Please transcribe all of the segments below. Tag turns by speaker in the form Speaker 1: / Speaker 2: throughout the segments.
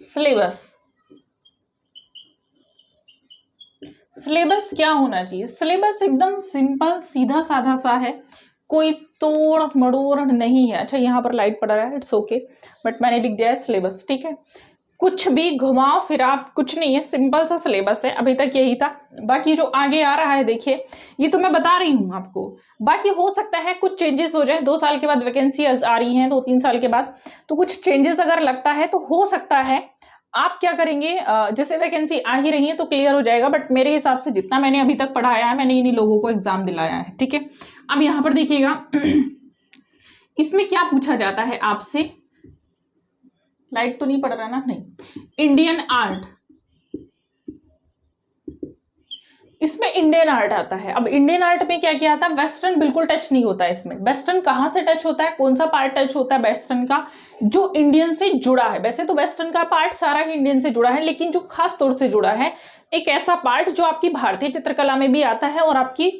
Speaker 1: Syllabus. Syllabus क्या होना चाहिए? सिलेबस एकदम सिंपल सीधा साधा सा है, कोई तोड़ मड़ोड़ नहीं है। अच्छा यहाँ पर लाइट पड़ रहा है, इट्स ओके, बट मैंने लिख दिया है सिलेबस, ठीक है। कुछ भी घुमाओ फिराओ कुछ नहीं है, सिंपल सा सिलेबस है, अभी तक यही था। बाकी जो आगे आ रहा है देखिए, ये तो मैं बता रही हूँ आपको, बाकी हो सकता है कुछ चेंजेस हो जाए। 2 साल के बाद वैकेंसी आ रही है, 2-3 साल के बाद, तो कुछ चेंजेस अगर लगता है तो हो सकता है आप क्या करेंगे, जैसे वैकेंसी आ ही रही है तो क्लियर हो जाएगा, बट मेरे हिसाब से जितना मैंने अभी तक पढ़ाया है, मैंने इन्हीं लोगों को एग्जाम दिलाया है, ठीक है। अब यहाँ पर देखिएगा इसमें क्या पूछा जाता है आपसे, लाइट तो नहीं पड़ रहा ना, नहीं। इंडियन आर्ट, इसमें इंडियन आर्ट आता है। अब इंडियन आर्ट में क्या क्या आता है, वेस्टर्न बिल्कुल टच नहीं होता है इसमें। वेस्टर्न कहाँ से टच होता है, कौन सा पार्ट टच होता है वेस्टर्न का, जो इंडियन से जुड़ा है। वैसे तो वेस्टर्न का पार्ट सारा ही इंडियन से जुड़ा है, लेकिन जो खास तौर से जुड़ा है एक ऐसा पार्ट जो आपकी भारतीय चित्रकला में भी आता है और आपकी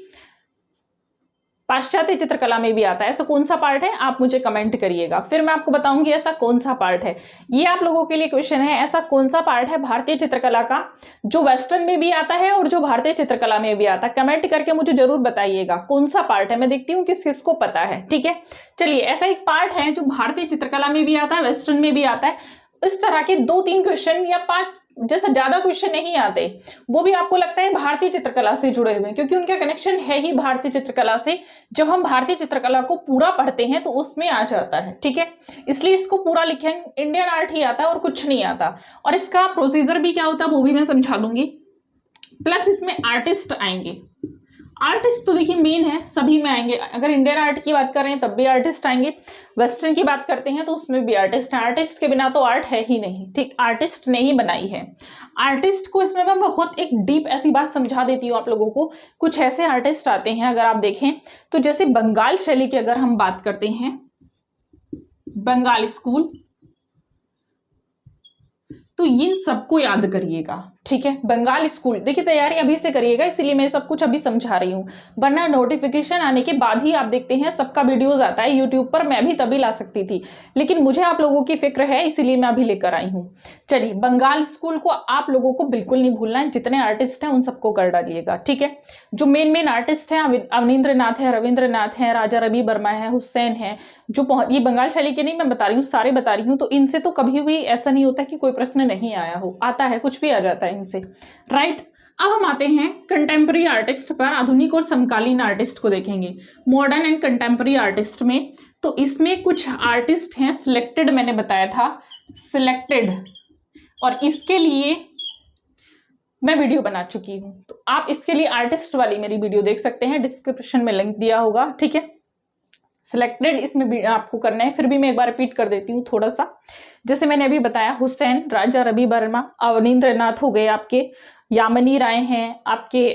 Speaker 1: पाश्चात्य चित्रकला में भी आता है। ऐसा कौन सा पार्ट है आप मुझे कमेंट करिएगा, फिर मैं आपको बताऊंगी ऐसा कौन सा पार्ट है। ये आप लोगों के लिए क्वेश्चन है, ऐसा कौन सा पार्ट है भारतीय चित्रकला का जो वेस्टर्न में भी आता है और जो भारतीय चित्रकला में भी आता है। कमेंट करके मुझे जरूर बताइएगा कौन सा पार्ट है, मैं देखती हूँ किस किस को पता है, ठीक है। चलिए, ऐसा एक पार्ट है जो भारतीय चित्रकला में भी आता है, वेस्टर्न में भी आता है। इस तरह के 2-3 क्वेश्चन या 5 जैसे ज्यादा क्वेश्चन नहीं आते, वो भी आपको लगता है भारतीय चित्रकला से जुड़े हुए, क्योंकि उनका कनेक्शन है ही भारतीय चित्रकला से। जब हम भारतीय चित्रकला को पूरा पढ़ते हैं तो उसमें आ जाता है, ठीक है। इसलिए इसको पूरा लिखेंगे, इंडियन आर्ट ही आता है और कुछ नहीं आता। और इसका प्रोसीजर भी क्या होता है वो भी मैं समझा दूंगी। प्लस इसमें आर्टिस्ट आएंगे। आर्टिस्ट तो देखिए मेन है, सभी में आएंगे। अगर इंडियन आर्ट की बात कर रहे हैं तब भी आर्टिस्ट आएंगे, वेस्टर्न की बात करते हैं तो उसमें भी आर्टिस्ट है। आर्टिस्ट के बिना तो आर्ट है ही नहीं, ठीक। आर्टिस्ट ने ही बनाई है। आर्टिस्ट को इसमें मैं बहुत एक डीप ऐसी बात समझा देती हूँ आप लोगों को। कुछ ऐसे आर्टिस्ट आते हैं, अगर आप देखें तो जैसे बंगाल शैली की अगर हम बात करते हैं, बंगाल स्कूल, तो इन सबको याद करिएगा, ठीक है। बंगाल स्कूल देखिए, तैयारी अभी से करिएगा, इसीलिए मैं सब कुछ अभी समझा रही हूँ, वरना नोटिफिकेशन आने के बाद ही आप देखते हैं सबका वीडियोस आता है यूट्यूब पर। मैं भी तभी ला सकती थी, लेकिन मुझे आप लोगों की फिक्र है, इसीलिए मैं अभी लेकर आई हूँ। चलिए, बंगाल स्कूल को आप लोगों को बिल्कुल नहीं भूलना है, जितने आर्टिस्ट हैं उन सबको कर डालिएगा, ठीक है। जो मेन आर्टिस्ट हैं, अवनींद्रनाथ है, रविंद्रनाथ है, राजा रवि वर्मा है, हुसैन है, जो ये बंगाल शैली के नहीं मैं बता रही हूँ, सारे बता रही हूँ। तो इनसे तो कभी भी ऐसा नहीं होता कि कोई प्रश्न नहीं आया हो, आता है, कुछ भी आ जाता है इनसे, राइट। अब हम आते हैं कंटेम्प्रेरी आर्टिस्ट पर। आधुनिक और समकालीन आर्टिस्ट को देखेंगे, मॉडर्न एंड कंटेम्प्रेरी आर्टिस्ट में। तो इसमें कुछ आर्टिस्ट हैं सिलेक्टेड, मैंने बताया था सिलेक्टेड, और इसके लिए मैं वीडियो बना चुकी हूं, तो आप इसके लिए आर्टिस्ट वाली मेरी वीडियो देख सकते हैं, डिस्क्रिप्शन में लिंक दिया होगा, ठीक है। सिलेक्टेड इसमें भी आपको करना है, फिर भी मैं एक बार रिपीट कर देती हूँ थोड़ा सा। जैसे मैंने अभी बताया, हुसैन, राजा रवि वर्मा, अवनींद्रनाथ हो गए आपके, यामिनी राय हैं आपके,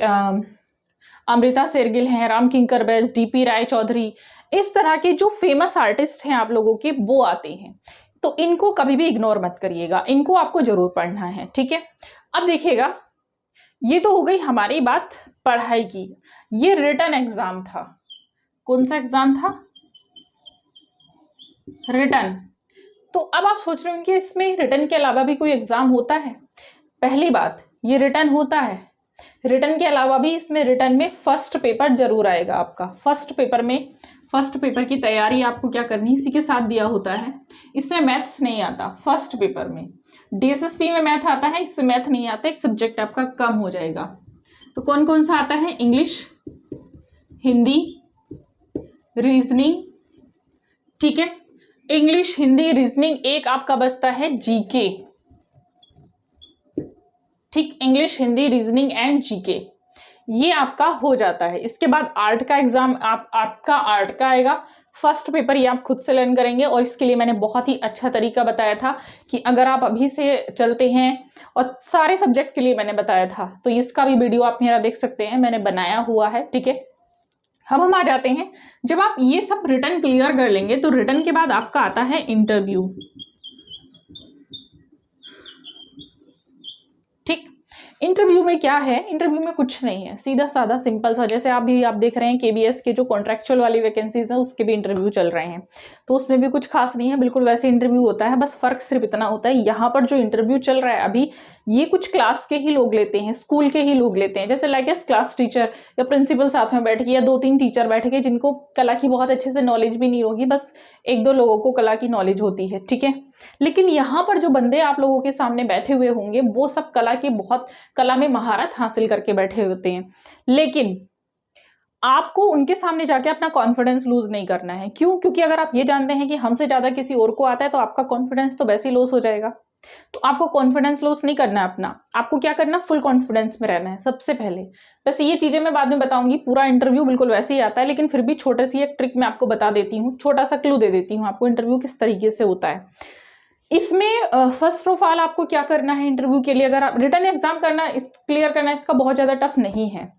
Speaker 1: अमृता शेरगिल हैं, राम किंकर बैज, डीपी राय चौधरी, इस तरह के जो फेमस आर्टिस्ट हैं आप लोगों के, वो आते हैं। तो इनको कभी भी इग्नोर मत करिएगा, इनको आपको जरूर पढ़ना है, ठीक है। अब देखिएगा, ये तो हो गई हमारी बात पढ़ाई की। ये रिटन एग्जाम था, कौन सा एग्जाम था, रिटन। तो अब आप सोच रहे हो कि इसमें रिटन के अलावा भी कोई एग्जाम होता है। पहली बात, ये रिटन होता है, रिटन के अलावा भी इसमें रिटन में फर्स्ट पेपर जरूर आएगा आपका। फर्स्ट पेपर की तैयारी आपको क्या करनी, इसी के साथ दिया होता है। इसमें मैथ्स नहीं आता फर्स्ट पेपर में, डीएसएसपी में मैथ आता है, इससे मैथ नहीं आता, एक सब्जेक्ट आपका कम हो जाएगा। तो कौन कौन सा आता है, इंग्लिश, हिंदी, रीजनिंग, ठीक है। इंग्लिश, हिंदी, रीजनिंग, एक आपका बचता है जीके, ठीक। English, Hindi, reasoning and GK, ये आपका हो जाता है। इसके बाद आर्ट का एग्जाम आपका आर्ट का आएगा। फर्स्ट पेपर ये आप खुद से लर्न करेंगे, और इसके लिए मैंने बहुत ही अच्छा तरीका बताया था कि अगर आप अभी से चलते हैं, और सारे सब्जेक्ट के लिए मैंने बताया था, तो इसका भी वीडियो आप मेरा देख सकते हैं, मैंने बनाया हुआ है, ठीक है। अब हम आ जाते हैं, जब आप ये सब रिटन क्लियर कर लेंगे तो रिटन के बाद आपका आता है इंटरव्यू, ठीक। इंटरव्यू में क्या है, इंटरव्यू में कुछ नहीं है, सीधा साधा सिंपल सा, जैसे आप देख रहे हैं केबीएस के जो कॉन्ट्रेक्चुअल वाली वैकेंसीज हैं उसके भी इंटरव्यू चल रहे हैं, तो उसमें भी कुछ खास नहीं है, बिल्कुल वैसे इंटरव्यू होता है। बस फर्क सिर्फ इतना होता है, यहाँ पर जो इंटरव्यू चल रहा है अभी, ये कुछ क्लास के ही लोग लेते हैं, स्कूल के ही लोग लेते हैं, जैसे लाइक क्लास टीचर या प्रिंसिपल साथ में बैठ के, या 2-3 टीचर बैठ के जिनको कला की बहुत अच्छे से नॉलेज भी नहीं होगी, बस 1-2 लोगों को कला की नॉलेज होती है, ठीक है। लेकिन यहाँ पर जो बंदे आप लोगों के सामने बैठे हुए होंगे वो सब कला में महारत हासिल करके बैठे होते हैं, लेकिन आपको उनके सामने जाके अपना कॉन्फिडेंस लूज नहीं करना है। क्यों? क्योंकि अगर आप ये जानते हैं कि हमसे ज्यादा किसी और को आता है तो आपका कॉन्फिडेंस तो वैसे ही लॉस हो जाएगा। तो आपको कॉन्फिडेंस लॉस नहीं करना है अपना, आपको क्या करना, फुल कॉन्फिडेंस में रहना है सबसे पहले। वैसे ये चीजें मैं बाद में बताऊंगी, पूरा इंटरव्यू बिल्कुल वैसे ही आता है, लेकिन फिर भी छोटी सी एक ट्रिक मैं आपको बता देती हूँ, छोटा सा क्लू दे देती हूँ आपको इंटरव्यू किस तरीके से होता है। इसमें फर्स्ट ऑफ ऑल आपको क्या करना है इंटरव्यू के लिए, अगर आप रिटन एग्जाम क्लियर करना इसका बहुत ज्यादा टफ नहीं है।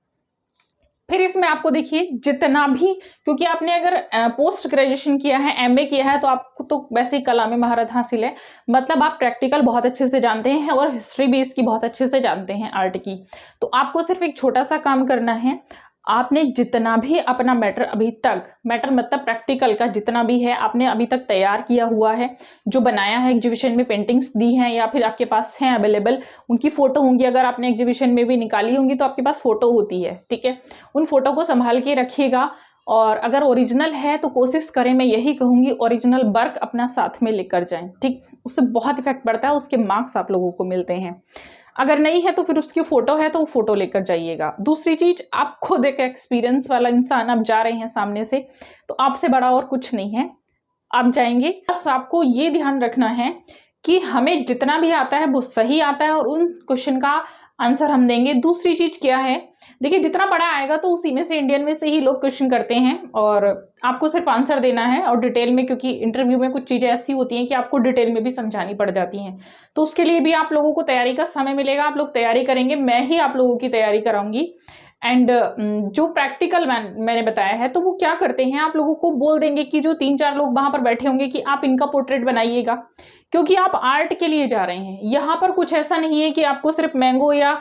Speaker 1: फिर इसमें आपको देखिए जितना भी, क्योंकि आपने अगर पोस्ट ग्रेजुएशन किया है, एमए किया है, तो आपको तो वैसे ही कला में महारत हासिल है, मतलब आप प्रैक्टिकल बहुत अच्छे से जानते हैं और हिस्ट्री भी इसकी बहुत अच्छे से जानते हैं आर्ट की। तो आपको सिर्फ एक छोटा सा काम करना है, आपने जितना भी अपना मैटर मतलब प्रैक्टिकल का जितना भी है आपने अभी तक तैयार किया हुआ है, जो बनाया है एग्जीबिशन में, पेंटिंग्स दी हैं या फिर आपके पास हैं अवेलेबल, उनकी फोटो होंगी, अगर आपने एग्जीबिशन में भी निकाली होंगी तो आपके पास फोटो होती है, ठीक है। उन फोटो को संभाल के रखिएगा, और अगर ओरिजिनल है तो कोशिश करें, मैं यही कहूंगी ओरिजिनल वर्क अपना साथ में लेकर जाएं, ठीक, उससे बहुत इफेक्ट पड़ता है, उसके मार्क्स आप लोगों को मिलते हैं। अगर नहीं है तो फिर उसकी फोटो है तो वो फोटो लेकर जाइएगा। दूसरी चीज, आप खुद एक एक्सपीरियंस वाला इंसान, आप जा रहे हैं सामने से, तो आपसे बड़ा और कुछ नहीं है, आप जाएंगे, बस आपको ये ध्यान रखना है कि हमें जितना भी आता है वो सही आता है और उन क्वेश्चन का आंसर हम देंगे। दूसरी चीज क्या है, देखिए जितना बड़ा आएगा तो उसी में से, इंडियन में से ही लोग क्वेश्चन करते हैं और आपको सिर्फ आंसर देना है, और डिटेल में, क्योंकि इंटरव्यू में कुछ चीजें ऐसी होती हैं कि आपको डिटेल में भी समझानी पड़ जाती हैं, तो उसके लिए भी आप लोगों को तैयारी का समय मिलेगा, आप लोग तैयारी करेंगे, मैं ही आप लोगों की तैयारी कराऊंगी। एंड जो प्रैक्टिकल मैंने बताया है तो वो क्या करते हैं, आप लोगों को बोल देंगे कि जो 3-4 लोग वहां पर बैठे होंगे कि आप इनका पोर्ट्रेट बनाइएगा, क्योंकि आप आर्ट के लिए जा रहे हैं। यहाँ पर कुछ ऐसा नहीं है कि आपको सिर्फ मैंगो या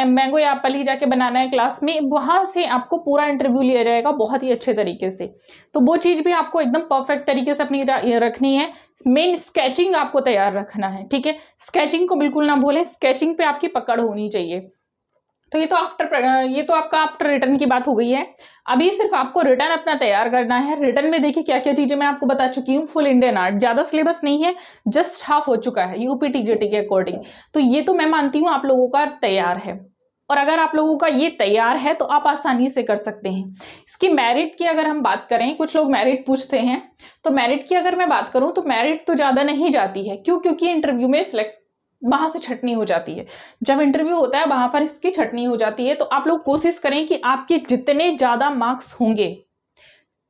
Speaker 1: मैंगो या एप्पल ही जाके बनाना है क्लास में, वहां से आपको पूरा इंटरव्यू लिया जाएगा बहुत ही अच्छे तरीके से। तो वो चीज भी आपको एकदम परफेक्ट तरीके से अपनी रखनी है। मेन स्केचिंग आपको तैयार रखना है, ठीक है, स्केचिंग को बिल्कुल ना भूलें, स्केचिंग पे आपकी पकड़ होनी चाहिए। तो ये तो आपका आफ्टर रिटर्न की बात हो गई है। अभी सिर्फ आपको रिटर्न अपना तैयार करना है। रिटर्न में देखिए क्या क्या चीजें मैं आपको बता चुकी हूँ, फुल इंडियन आर्ट, ज्यादा सिलेबस नहीं है, जस्ट हाफ हो चुका है यूपी टीजीटी के अकॉर्डिंग। तो ये तो मैं मानती हूँ आप लोगों का तैयार है, और अगर आप लोगों का ये तैयार है तो आप आसानी से कर सकते हैं। इसकी मेरिट की अगर हम बात करें, कुछ लोग मेरिट पूछते हैं, तो मेरिट की अगर मैं बात करूं तो मेरिट तो ज्यादा नहीं जाती है। क्यों? क्योंकि इंटरव्यू में सिलेक्ट वहां से छटनी हो जाती है, जब इंटरव्यू होता है वहां पर इसकी छटनी हो जाती है। तो आप लोग कोशिश करें कि आपके जितने ज्यादा मार्क्स होंगे,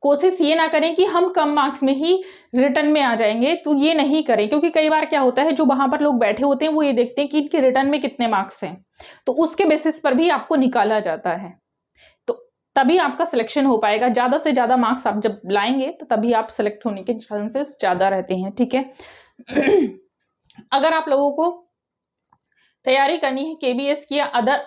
Speaker 1: कोशिश ये ना करें कि हम कम मार्क्स में ही रिटर्न में आ जाएंगे, तो ये नहीं करें, क्योंकि कई बार क्या होता है, जो वहां पर लोग बैठे होते हैं वो ये देखते हैं कि इनके रिटर्न में कितने मार्क्स हैं, तो उसके बेसिस पर भी आपको निकाला जाता है, तो तभी आपका सिलेक्शन हो पाएगा। ज्यादा से ज्यादा मार्क्स आप जब लाएंगे तो तभी आप सिलेक्ट होने के चांसेस ज्यादा रहते हैं, ठीक है। अगर आप लोगों को तैयारी करनी है केबीएस की या अदर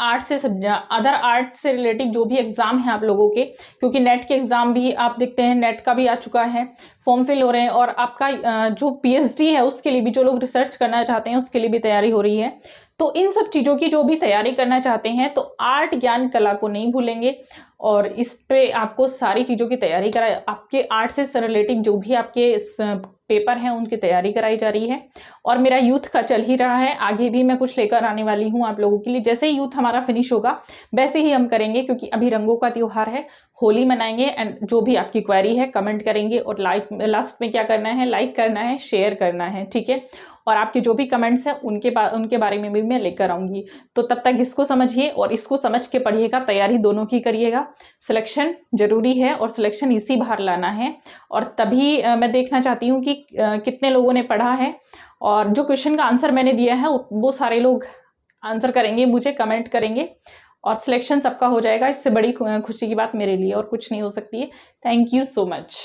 Speaker 1: आर्ट से रिलेटिव जो भी एग्जाम है आप लोगों के, क्योंकि नेट के एग्जाम भी आप देखते हैं, नेट का भी आ चुका है, फॉर्म फिल हो रहे हैं, और आपका जो पीएचडी है उसके लिए भी, जो लोग रिसर्च करना चाहते हैं उसके लिए भी तैयारी हो रही है। तो इन सब चीजों की जो भी तैयारी करना चाहते हैं तो आर्ट ज्ञान कला को नहीं भूलेंगे, और इस पे आपको सारी चीजों की तैयारी कराई, आपके आर्ट से रिलेटिव जो भी आपके पेपर हैं उनकी तैयारी कराई जा रही है। और मेरा यूथ का चल ही रहा है, आगे भी मैं कुछ लेकर आने वाली हूँ आप लोगों के लिए। जैसे ही यूथ हमारा फिनिश होगा वैसे ही हम करेंगे, क्योंकि अभी रंगों का त्योहार है, होली मनाएंगे। एंड जो भी आपकी क्वेरी है कमेंट करेंगे, और लास्ट में क्या करना है, लाइक करना है, शेयर करना है, ठीक है। और आपके जो भी कमेंट्स हैं उनके बारे में भी मैं लेकर आऊंगी। तो तब तक इसको समझिए और इसको समझ के पढ़िएगा, तैयारी दोनों की करिएगा। सिलेक्शन जरूरी है और सिलेक्शन इसी बार लाना है, और तभी मैं देखना चाहती हूँ कि कितने लोगों ने पढ़ा है, और जो क्वेश्चन का आंसर मैंने दिया है वो सारे लोग आंसर करेंगे, मुझे कमेंट करेंगे, और सिलेक्शन सबका हो जाएगा। इससे बड़ी खुशी की बात मेरे लिए और कुछ नहीं हो सकती है। Thank you so much.